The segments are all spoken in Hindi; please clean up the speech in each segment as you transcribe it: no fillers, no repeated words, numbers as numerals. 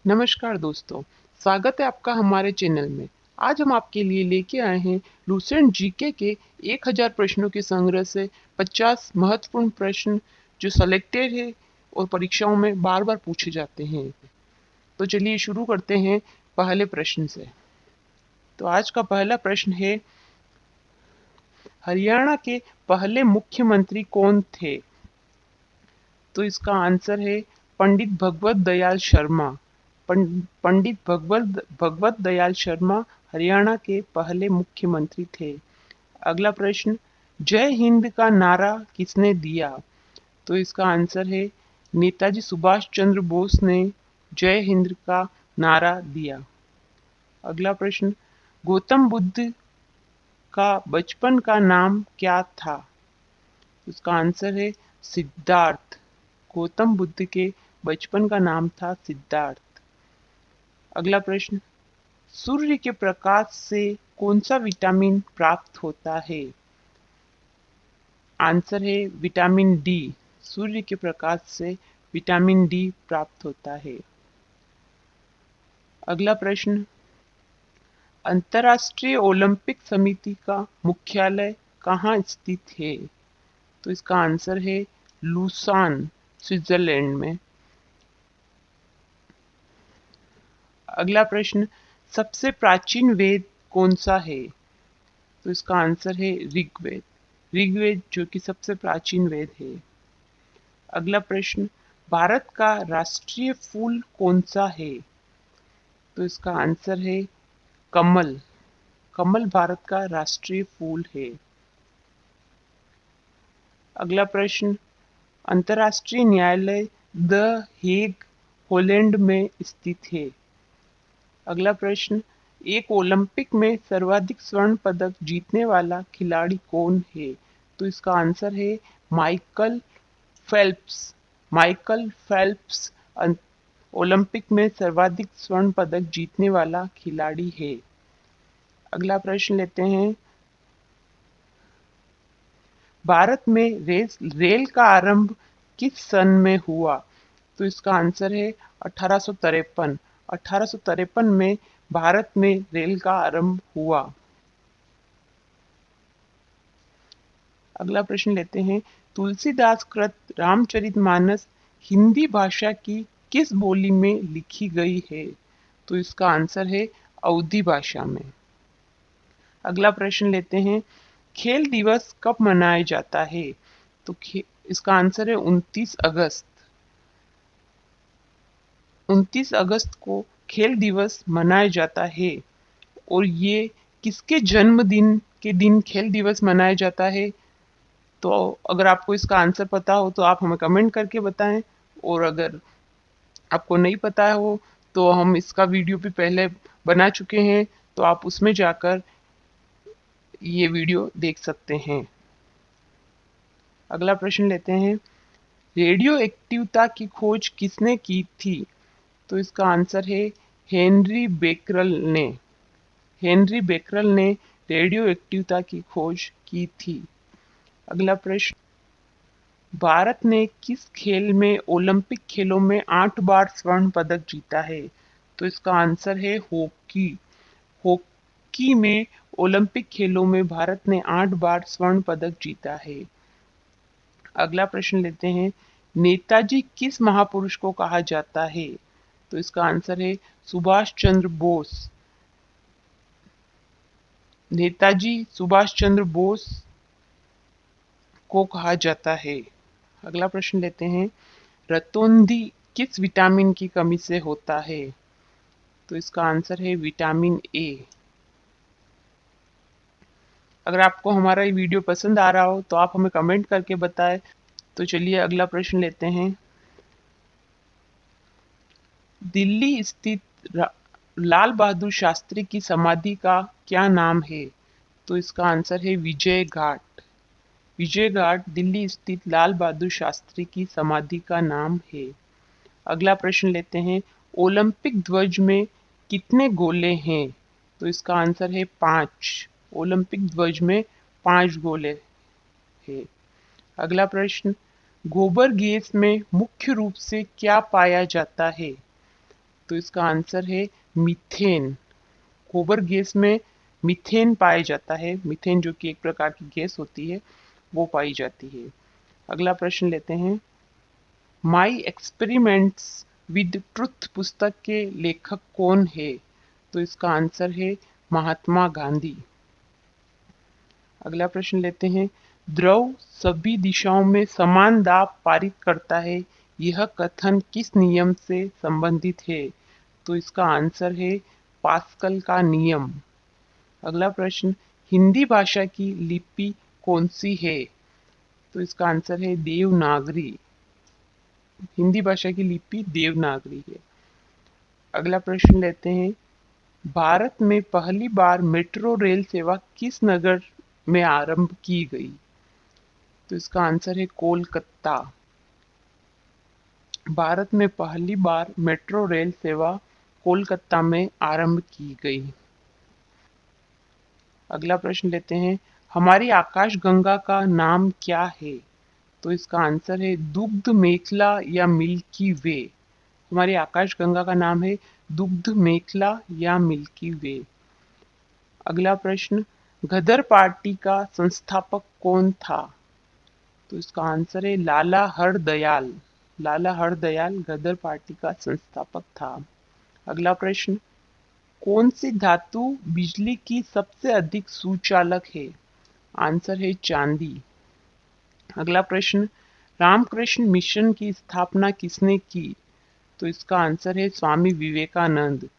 नमस्कार दोस्तों, स्वागत है आपका हमारे चैनल में। आज हम आपके लिए लेके आए हैं लुसेंट जीके के 1000 प्रश्नों के संग्रह से 50 महत्वपूर्ण प्रश्न जो सिलेक्टेड है और परीक्षाओं में बार बार पूछे जाते हैं। तो चलिए शुरू करते हैं पहले प्रश्न से। तो आज का पहला प्रश्न है, हरियाणा के पहले मुख्यमंत्री कौन थे? तो इसका आंसर है पंडित भगवत दयाल शर्मा। पंडित भगवत दयाल शर्मा हरियाणा के पहले मुख्यमंत्री थे। अगला प्रश्न, जय हिंद का नारा किसने दिया? तो इसका आंसर है नेताजी सुभाष चंद्र बोस ने जय हिंद का नारा दिया। अगला प्रश्न, गौतम बुद्ध का बचपन का नाम क्या था? इसका आंसर है सिद्धार्थ। गौतम बुद्ध के बचपन का नाम था सिद्धार्थ। अगला प्रश्न, सूर्य के प्रकाश से कौन सा विटामिन प्राप्त होता है? आंसर है विटामिन डी। सूर्य के प्रकाश से विटामिन डी प्राप्त होता है। अगला प्रश्न, अंतर्राष्ट्रीय ओलंपिक समिति का मुख्यालय कहाँ स्थित है? तो इसका आंसर है लुसान, स्विट्जरलैंड में। अगला प्रश्न, सबसे प्राचीन वेद कौन सा है? तो इसका आंसर है ऋग्वेद। ऋग्वेद जो कि सबसे प्राचीन वेद है। अगला प्रश्न, भारत का राष्ट्रीय फूल कौन सा है? तो इसका आंसर है कमल। कमल भारत का राष्ट्रीय फूल है। अगला प्रश्न, अंतर्राष्ट्रीय न्यायालय द हेग हॉलैंड में स्थित है। अगला प्रश्न, एक ओलंपिक में सर्वाधिक स्वर्ण पदक जीतने वाला खिलाड़ी कौन है? तो इसका आंसर है Michael Phelps. Michael Phelps Olympic में सर्वाधिक स्वर्ण पदक जीतने वाला खिलाड़ी है। अगला प्रश्न लेते हैं, भारत में रेल का आरंभ किस सन में हुआ? तो इसका आंसर है 1853। 1853 में भारत में रेल का आरंभ हुआ। अगला प्रश्न लेते हैं, तुलसीदास कृत रामचरितमानस हिंदी भाषा की किस बोली में लिखी गई है? तो इसका आंसर है अवधी भाषा में। अगला प्रश्न लेते हैं, खेल दिवस कब मनाया जाता है? तो इसका आंसर है 29 अगस्त। 29 अगस्त को खेल दिवस मनाया जाता है। और ये किसके जन्मदिन के दिन खेल दिवस मनाया जाता है? तो अगर आपको इसका आंसर पता हो तो आप हमें कमेंट करके बताएं, और अगर आपको नहीं पता हो तो हम इसका वीडियो भी पहले बना चुके हैं, तो आप उसमें जाकर ये वीडियो देख सकते हैं। अगला प्रश्न लेते हैं, रेडियो एक्टिवता की खोज किसने की थी? तो इसका आंसर है हेनरी बेकरल ने। हेनरी बेकरल ने रेडियो एक्टिवता की खोज की थी। अगला प्रश्न, भारत ने किस खेल में ओलंपिक खेलों में 8 बार स्वर्ण पदक जीता है? तो इसका आंसर है हॉकी। हॉकी में ओलंपिक खेलों में भारत ने 8 बार स्वर्ण पदक जीता है। अगला प्रश्न लेते हैं, नेताजी किस महापुरुष को कहा जाता है? तो इसका आंसर है सुभाष चंद्र बोस। नेताजी सुभाष चंद्र बोस को कहा जाता है। अगला प्रश्न लेते हैं, रतौंधी किस विटामिन की कमी से होता है? तो इसका आंसर है विटामिन ए। अगर आपको हमारा ये वीडियो पसंद आ रहा हो तो आप हमें कमेंट करके बताएं। तो चलिए अगला प्रश्न लेते हैं, दिल्ली स्थित लाल बहादुर शास्त्री की समाधि का क्या नाम है? तो इसका आंसर है विजय घाट। विजय घाट दिल्ली स्थित लाल बहादुर शास्त्री की समाधि का नाम है। अगला प्रश्न लेते हैं, ओलंपिक ध्वज में कितने गोले हैं? तो इसका आंसर है 5। ओलंपिक ध्वज में 5 गोले हैं। अगला प्रश्न, गोबर गैस में मुख्य रूप से क्या पाया जाता है? तो इसका आंसर है मीथेन। गोबर गैस में मीथेन पाया जाता है। मीथेन जो कि एक प्रकार की गैस होती है वो पाई जाती है। अगला प्रश्न लेते हैं। माई एक्सपेरिमेंट्स विद ट्रुथ पुस्तक के लेखक कौन है? तो इसका आंसर है महात्मा गांधी। अगला प्रश्न लेते हैं। द्रव सभी दिशाओं में समान दाब पारित करता है, यह कथन किस नियम से संबंधित है? तो इसका आंसर है पास्कल का नियम। अगला प्रश्न। हिंदी भाषा की लिपि कौन सी है? तो इसका आंसर है देवनागरी। हिंदी भाषा की लिपि देवनागरी है। अगला प्रश्न लेते हैं। भारत में पहली बार मेट्रो रेल सेवा किस नगर में आरंभ की गई? तो इसका आंसर है कोलकाता। भारत में पहली बार मेट्रो रेल सेवा कोलकाता में आरंभ की गई। अगला प्रश्न लेते हैं। हमारी आकाशगंगा का नाम क्या है? तो इसका आंसर है दुग्ध मेखला या मिल्की वे। हमारी आकाशगंगा का नाम है दुग्ध मेखला या मिल्की वे। अगला प्रश्न। गदर पार्टी का संस्थापक कौन था? तो इसका आंसर है लाला हरदयाल। लाला हरदयाल गदर पार्टी का संस्थापक था। अगला प्रश्न। कौन सी धातु बिजली की सबसे अधिक सुचालक है? आंसर है चांदी। अगला प्रश्न। रामकृष्ण मिशन की स्थापना किसने की? तो इसका आंसर है स्वामी विवेकानंद।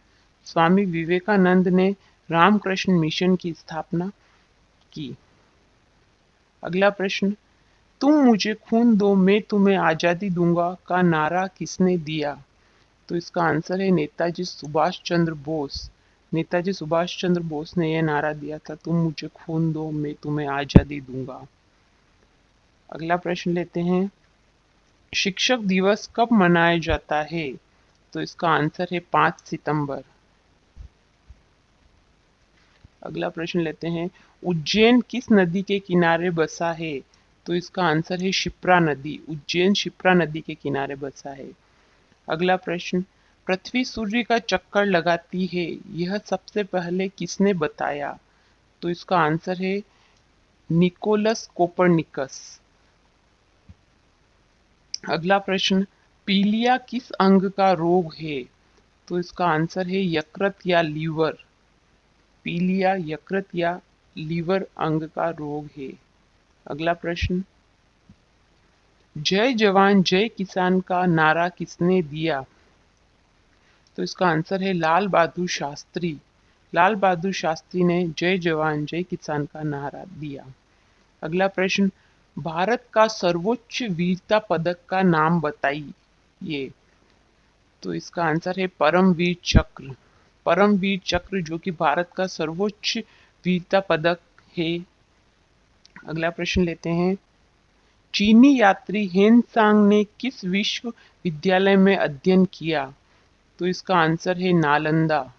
स्वामी विवेकानंद ने रामकृष्ण मिशन की स्थापना की। अगला प्रश्न। तुम मुझे खून दो मैं तुम्हें आजादी दूंगा का नारा किसने दिया? तो इसका आंसर है नेताजी सुभाष चंद्र बोस। नेताजी सुभाष चंद्र बोस ने यह नारा दिया था, तुम मुझे खून दो मैं तुम्हें आजादी दूंगा। अगला प्रश्न लेते हैं। शिक्षक दिवस कब मनाया जाता है? तो इसका आंसर है 5 सितंबर। अगला प्रश्न लेते हैं। उज्जैन किस नदी के किनारे बसा है? तो इसका आंसर है शिप्रा नदी। उज्जैन शिप्रा नदी के किनारे बसा है। अगला प्रश्न। पृथ्वी सूर्य का चक्कर लगाती है, यह सबसे पहले किसने बताया? तो इसका आंसर है निकोलस कोपरनिकस। अगला प्रश्न। पीलिया किस अंग का रोग है? तो इसका आंसर है यकृत या लीवर। पीलिया यकृत या लीवर अंग का रोग है। अगला प्रश्न। जय जवान जय किसान का नारा किसने दिया? तो इसका आंसर है लाल बहादुर शास्त्री। लाल बहादुर शास्त्री ने जय जवान जय किसान का नारा दिया। अगला प्रश्न। भारत का सर्वोच्च वीरता पदक का नाम बताइए। तो इसका आंसर है परमवीर चक्र। परमवीर चक्र जो कि भारत का सर्वोच्च वीरता पदक है। अगला प्रश्न लेते हैं। चीनी यात्री हेनसांग ने किस विश्वविद्यालय में अध्ययन किया? तो इसका आंसर है नालंदा।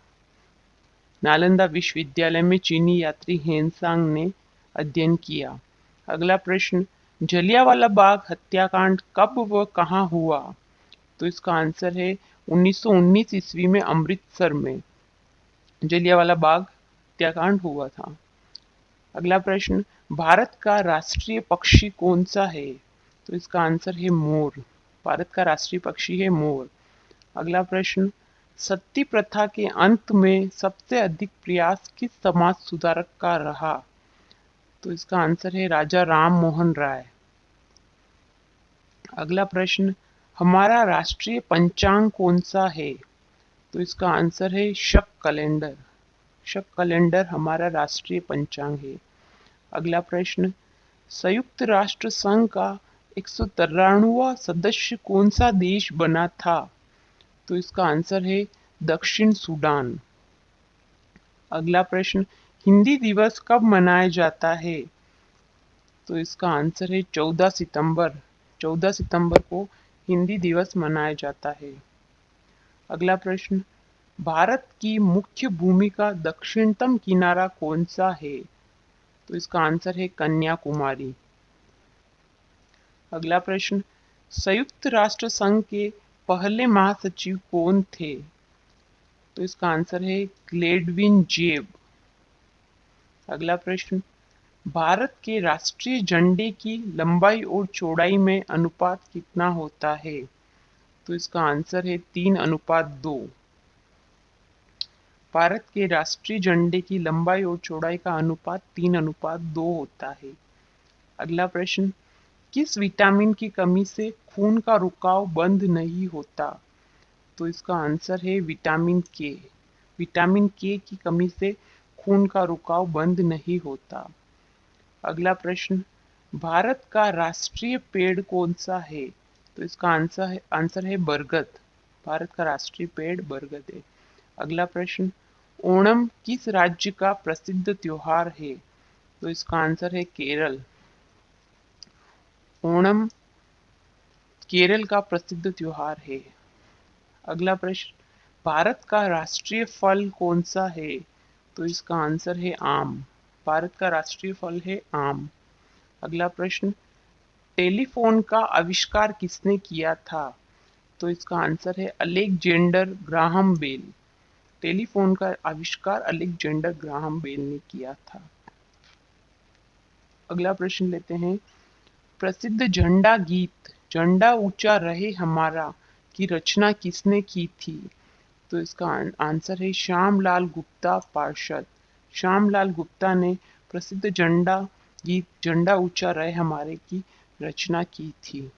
नालंदा विश्वविद्यालय में चीनी यात्री हेनसांग ने अध्ययन किया। अगला प्रश्न। जलियांवाला बाग हत्याकांड कब व कहाँ हुआ? तो इसका आंसर है 1919 ईस्वी में अमृतसर में जलियांवाला बाग हत्याकांड हुआ था। अगला प्रश्न। भारत का राष्ट्रीय पक्षी कौन सा है? तो इसका आंसर है मोर। भारत का राष्ट्रीय पक्षी है मोर। अगला प्रश्न। सती प्रथा के अंत में सबसे अधिक प्रयास किस समाज सुधारक का रहा? तो इसका आंसर है राजा राम मोहन राय। अगला प्रश्न। हमारा राष्ट्रीय पंचांग कौन सा है? तो इसका आंसर है शक कैलेंडर। शक कैलेंडर हमारा राष्ट्रीय पंचांग है। अगला प्रश्न। संयुक्त राष्ट्र संघ का 193वां सदस्य कौन सा देश बना था? तो इसका आंसर है दक्षिण सूडान। अगला प्रश्न। हिंदी दिवस कब मनाया जाता है? तो इसका आंसर है 14 सितंबर। 14 सितंबर को हिंदी दिवस मनाया जाता है। अगला प्रश्न। भारत की मुख्य भूमि का दक्षिणतम किनारा कौन सा है? तो इसका आंसर है कन्याकुमारी। अगला प्रश्न। संयुक्त राष्ट्र संघ के पहले महासचिव कौन थे? तो इसका आंसर है ग्लेडविन जेब। अगला प्रश्न, भारत के राष्ट्रीय झंडे की लंबाई और चौड़ाई में अनुपात कितना होता है? तो इसका आंसर है 3:2। भारत के राष्ट्रीय झंडे की लंबाई और चौड़ाई का अनुपात 3:2 होता है। अगला प्रश्न, किस विटामिन की कमी से खून का रुकाव बंद नहीं होता? तो इसका आंसर है विटामिन के। विटामिन के की कमी से खून का रुकाव बंद नहीं होता। अगला प्रश्न, भारत का राष्ट्रीय पेड़ कौन सा है? तो इसका आंसर है बरगद। भारत का राष्ट्रीय पेड़ बरगद है। अगला प्रश्न, ओणम किस राज्य का प्रसिद्ध त्योहार है? तो इसका आंसर है केरल। ओणम केरल का प्रसिद्ध त्योहार है। अगला प्रश्न, भारत का राष्ट्रीय फल कौन सा है? तो इसका आंसर है आम। भारत का राष्ट्रीय फल है आम। अगला प्रश्न, टेलीफोन का आविष्कार किसने किया था? तो इसका आंसर है अलेक्जेंडर ग्राहम बेल। टेलीफोन का आविष्कार अलेक्जेंडर ग्राहम बेल ने किया था। अगला प्रश्न लेते हैं, प्रसिद्ध झंडा गीत झंडा ऊंचा रहे हमारा की रचना किसने की थी? तो इसका आंसर है श्यामलाल गुप्ता पार्षद। श्यामलाल गुप्ता ने प्रसिद्ध झंडा गीत झंडा ऊंचा रहे हमारे की रचना की थी।